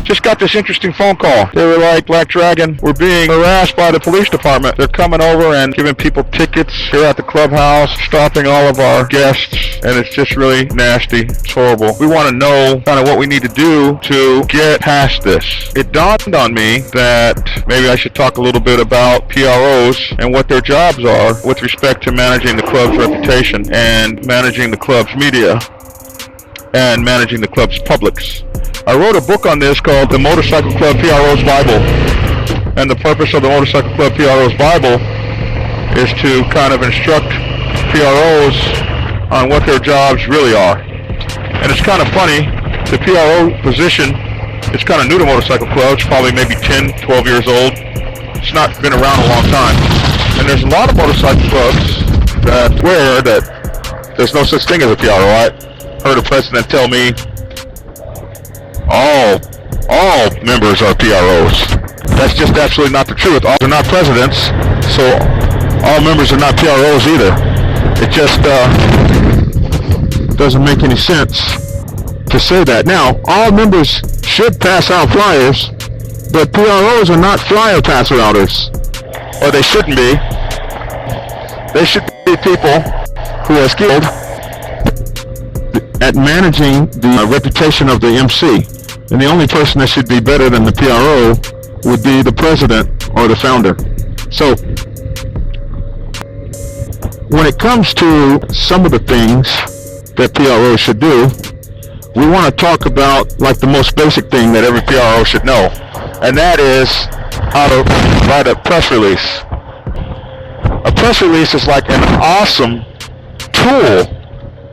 just got this interesting phone call. They were like, Black Dragon, we're being harassed by the police department. They're coming over and giving people tickets here at the clubhouse, stopping all of our guests, and it's just really nasty. It's horrible. We want to know kind of what we need to do to get past this. It dawned on me that maybe I should talk a little bit about PROs and what their jobs are with respect to managing the club's reputation and managing the club's media and managing the club's publics. I wrote a book on this called The Motorcycle Club PRO's Bible. And the purpose of the Motorcycle Club PRO's Bible is to kind of instruct PROs on what their jobs really are. And it's kind of funny, the PRO position, it's kind of new to motorcycle clubs, probably maybe 10, 12 years old. It's not been around a long time. And there's a lot of motorcycle clubs that swear that there's no such thing as a PRO. I heard a president tell me all members are PROs. That's just absolutely not the truth. All are not presidents, so all members are not PROs either. It just doesn't make any sense to say that. Now, all members should pass out flyers, but PROs are not flyer passer outers, or they shouldn't be. They should be people who are skilled at managing the reputation of the MC. And the only person that should be better than the PRO would be the president or the founder. So, when it comes to some of the things that PROs should do, we want to talk about like the most basic thing that every PRO should know, and that is how to write a press release. A press release is like an awesome tool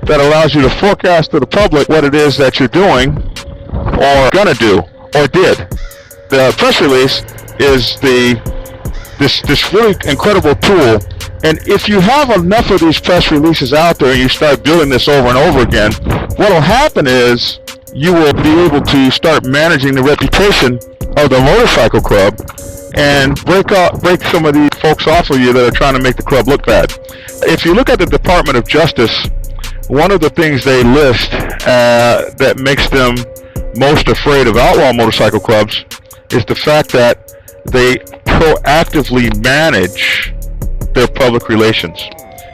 that allows you to forecast to the public what it is that you're doing or gonna do or did. The press release is this really incredible tool, and if you have enough of these press releases out there and you start doing this over and over again, what will happen is you will be able to start managing the reputation of the motorcycle club and break some of these folks off of you that are trying to make the club look bad. If you look at the Department of Justice, one of the things they list that makes them most afraid of outlaw motorcycle clubs is the fact that they proactively manage their public relations.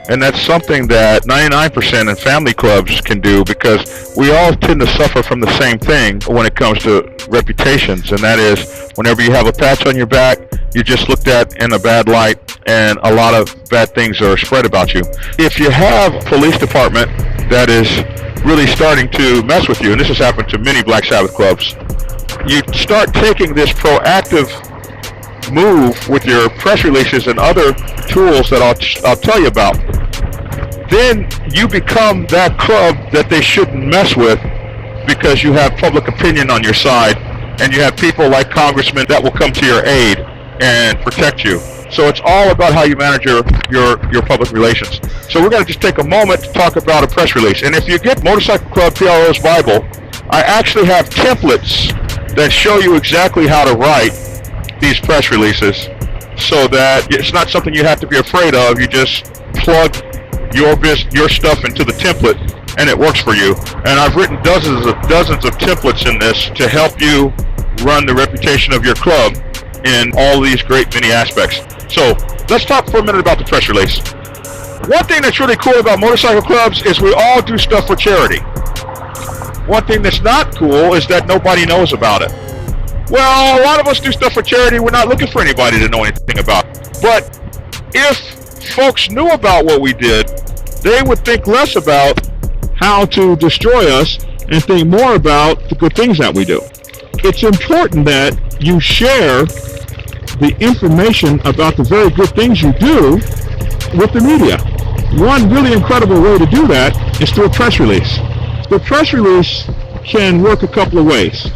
And that's something that 99% in family clubs can do, because we all tend to suffer from the same thing when it comes to reputations, and that is whenever you have a patch on your back, you're just looked at in a bad light, and a lot of bad things are spread about you. If you have a police department that is really starting to mess with you, and this has happened to many Black Sabbath clubs, you start taking this proactive move with your press releases and other tools that I'll tell you about. Then you become that club that they shouldn't mess with, because you have public opinion on your side, and you have people like congressmen that will come to your aid and protect you. So it's all about how you manage your public relations. So we're going to just take a moment to talk about a press release. And if you get Motorcycle Club PRO's Bible, I actually have templates that show you exactly how to write these press releases, so that it's not something you have to be afraid of. You just plug your stuff into the template and it works for you. And I've written dozens of templates in this to help you run the reputation of your club in all these great many aspects. So let's talk for a minute about the press release. One thing that's really cool about motorcycle clubs is we all do stuff for charity. One thing that's not cool is that nobody knows about it. Well, a lot of us do stuff for charity. We're not looking for anybody to know anything about. But if folks knew about what we did, they would think less about how to destroy us and think more about the good things that we do. It's important that you share the information about the very good things you do with the media. One really incredible way to do that is through a press release. The press release can work a couple of ways.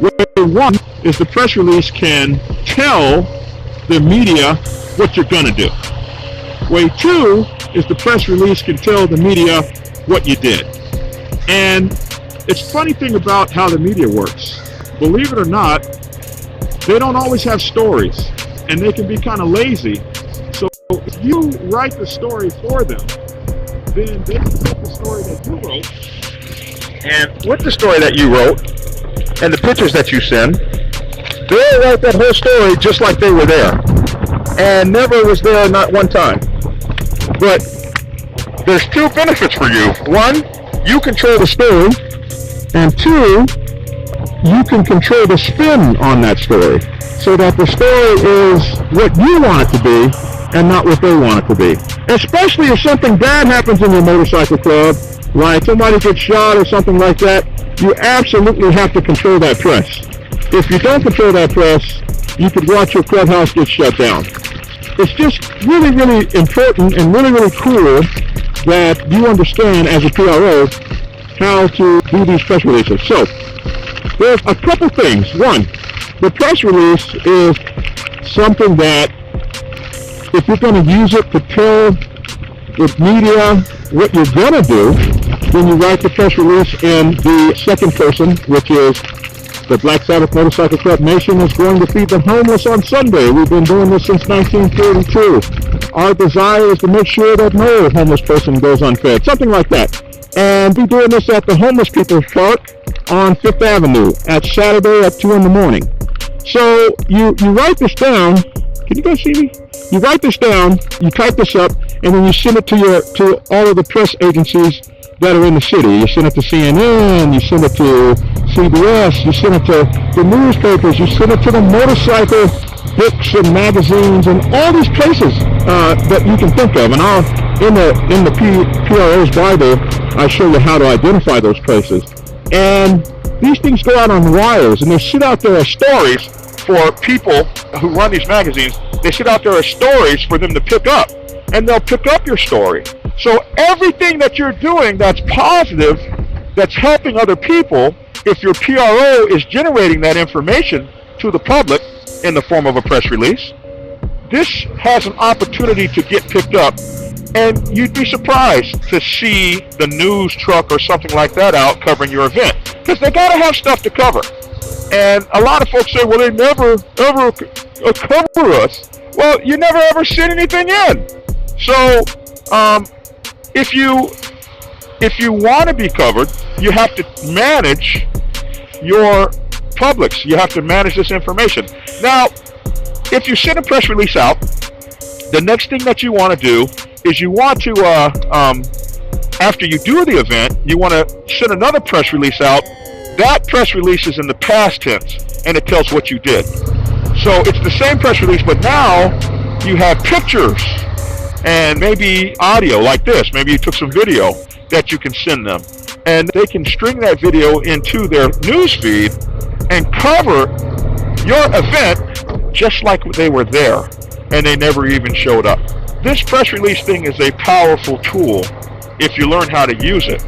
Way one is the press release can tell the media what you're going to do. Way two is the press release can tell the media what you did. And it's a funny thing about how the media works. Believe it or not, they don't always have stories, and they can be kind of lazy. So if you write the story for them, then they can take the story that you wrote, and with the story that you wrote, and the pictures that you send, they'll write that whole story just like they were there. And never was there not one time. But there's two benefits for you. One, you control the story. And two, you can control the spin on that story so that the story is what you want it to be and not what they want it to be. Especially if something bad happens in your motorcycle club, like somebody gets shot or something like that, you absolutely have to control that press. If you don't control that press, you could watch your clubhouse get shut down. It's just really, really important and really, really cool that you understand as a PRO how to do these press releases. So, there's a couple things. One, the press release is something that if you're going to use it to tell the media what you're going to do, then you write the press release in the second person, which is the Black Sabbath Motorcycle Club Nation is going to feed the homeless on Sunday. We've been doing this since 1942. Our desire is to make sure that no homeless person goes unfed, something like that. And we're doing this at the Homeless People's Park on 5th Avenue at Saturday at 2 in the morning. So you write this down. Can you guys see me? You write this down, you type this up, and then you send it to all of the press agencies that are in the city. You send it to CNN, you send it to CBS, you send it to the newspapers, you send it to the motorcycle books and magazines and all these places that you can think of. And in the PRO's Bible, I show you how to identify those places. And these things go out on wires, and they sit out there as stories for people who run these magazines. They sit out there as stories for them to pick up, and they'll pick up your story. So everything that you're doing that's positive, that's helping other people, if your PRO is generating that information to the public in the form of a press release, this has an opportunity to get picked up. And you'd be surprised to see the news truck or something like that out covering your event, because they got to have stuff to cover. And a lot of folks say, well, they never ever cover us. Well, you never ever send anything in. So if you want to be covered, you have to manage your publics. You have to manage this information. Now, if you send a press release out, the next thing that you want to do is you want to, after you do the event, you want to send another press release out. That press release is in the past tense, and it tells what you did. So it's the same press release, but now you have pictures and maybe audio like this. Maybe you took some video that you can send them, and they can string that video into their news feed and cover your event just like they were there, and they never even showed up. This press release thing is a powerful tool if you learn how to use it.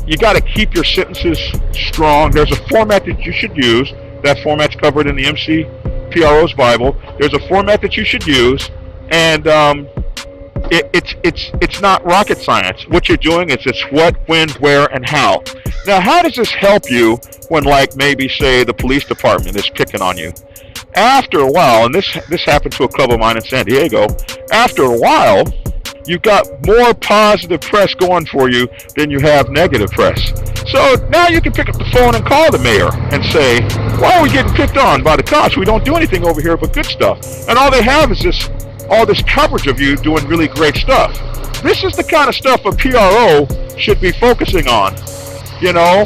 You got to keep your sentences strong. There's a format that you should use. That format's covered in the MC PRO's Bible. There's a format that you should use, and it's not rocket science. What you're doing is it's what, when, where, and how. Now, how does this help you when, like, maybe say the police department is picking on you? After a while, and this happened to a club of mine in San Diego, after a while, you've got more positive press going for you than you have negative press. So now you can pick up the phone and call the mayor and say, why are we getting picked on by the cops? We don't do anything over here but good stuff. And all they have is all this coverage of you doing really great stuff. This is the kind of stuff a PRO should be focusing on. You know,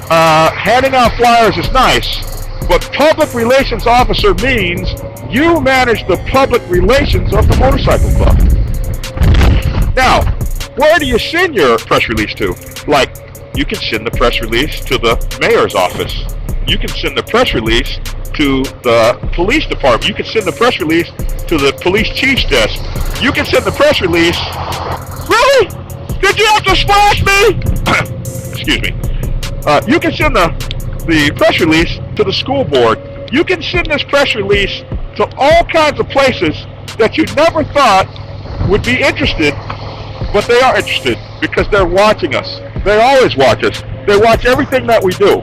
handing out flyers is nice, but public relations officer means you manage the public relations of the motorcycle club. Now, where do you send your press release to? Like, you can send the press release to the mayor's office. You can send the press release to the police department. You can send the press release to the police chief's desk. You can send the press release... Really? Did you have to splash me? Excuse me. You can send the press release to the school board. You can send this press release to all kinds of places that you never thought would be interested, but they are interested because they're watching us. They always watch us. They watch everything that we do.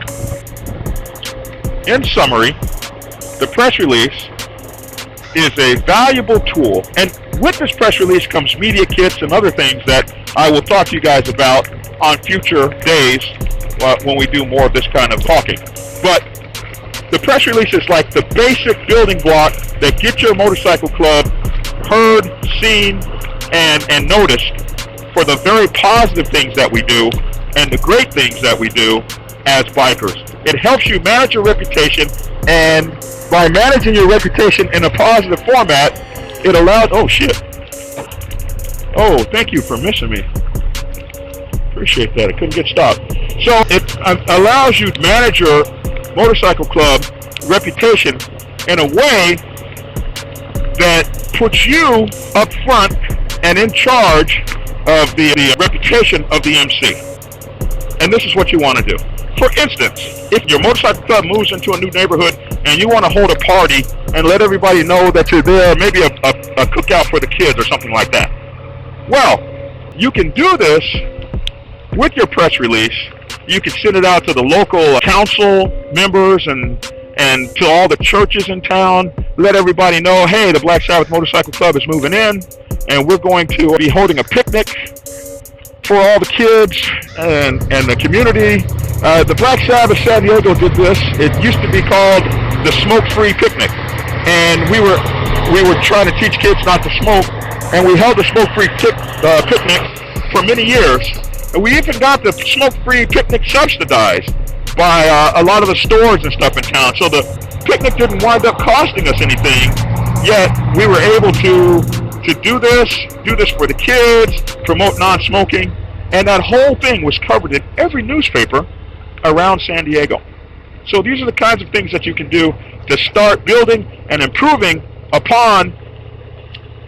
In summary, the press release is a valuable tool, and with this press release comes media kits and other things that I will talk to you guys about on future days when we do more of this kind of talking. But the press release is like the basic building block that gets your motorcycle club heard, seen, and noticed for the very positive things that we do and the great things that we do as bikers. It helps you manage your reputation, and by managing your reputation in a positive format, it allows, oh shit. Oh, thank you for missing me. Appreciate that. I couldn't get stopped. So it allows you to manage your motorcycle club reputation in a way that puts you up front and in charge of the reputation of the MC. And this is what you want to do. For instance, if your motorcycle club moves into a new neighborhood and you want to hold a party and let everybody know that you're there, maybe a cookout for the kids or something like that. Well, you can do this with your press release. You can send it out to the local council members and to all the churches in town. Let everybody know, hey, the Black Sabbath Motorcycle Club is moving in, and we're going to be holding a picnic for all the kids and the community. The Black Sabbath San Diego did this. It used to be called the Smoke-Free Picnic, and we were trying to teach kids not to smoke, and we held the Smoke-Free picnic for many years. And we even got the Smoke-Free Picnic subsidized by a lot of the stores and stuff in town. So the picnic didn't wind up costing us anything, yet we were able to do this for the kids, promote non-smoking, and that whole thing was covered in every newspaper around San Diego. So these are the kinds of things that you can do to start building and improving upon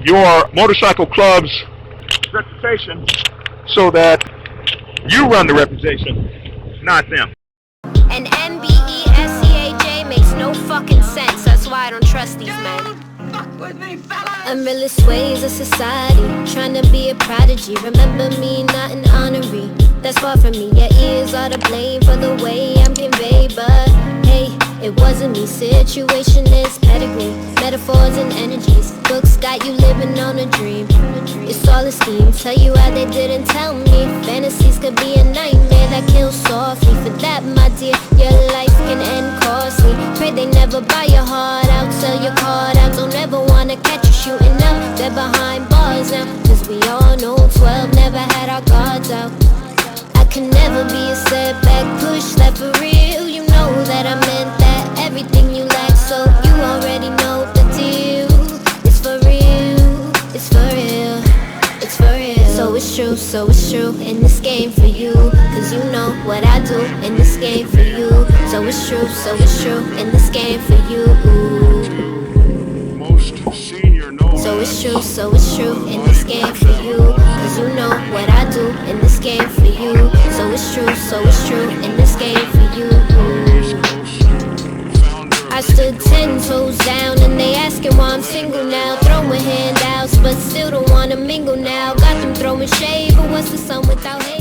your motorcycle club's reputation so that you run the reputation, not them. And MBESCAJ makes no fucking sense. That's why I don't trust these men. Unrealistic ways of society, trying to be a prodigy. Remember me, not an honorary. That's far from me. Your ears are to blame for the way I'm conveyed, but hey, it wasn't me. Situation is pedigree, metaphors and energies. Books got you living on a dream. It's all a scheme. Tell you how they didn't tell me. Fantasies could be a nightmare that kills softly. For that, my dear, your life can end costly. Pray they never buy your heart out, sell your card out. Don't ever wanna catch you shooting up. They're behind bars now, cause we all know 12 never had our guards out. I can never be a setback, push that for real. You know that I meant that, everything you lack, so you already know the deal. It's for real, it's for real, it's for real. So it's true in this game for you, cause you know what I do in this game for you. So it's true in this game for you. So it's true in this game for you, cause you know what I do in this game for you. So it's true in this game for you. I stood 10 toes down and they asking why I'm single now. Throwing handouts but still don't wanna mingle now. Got them throwing shade, but what's the sun without hate?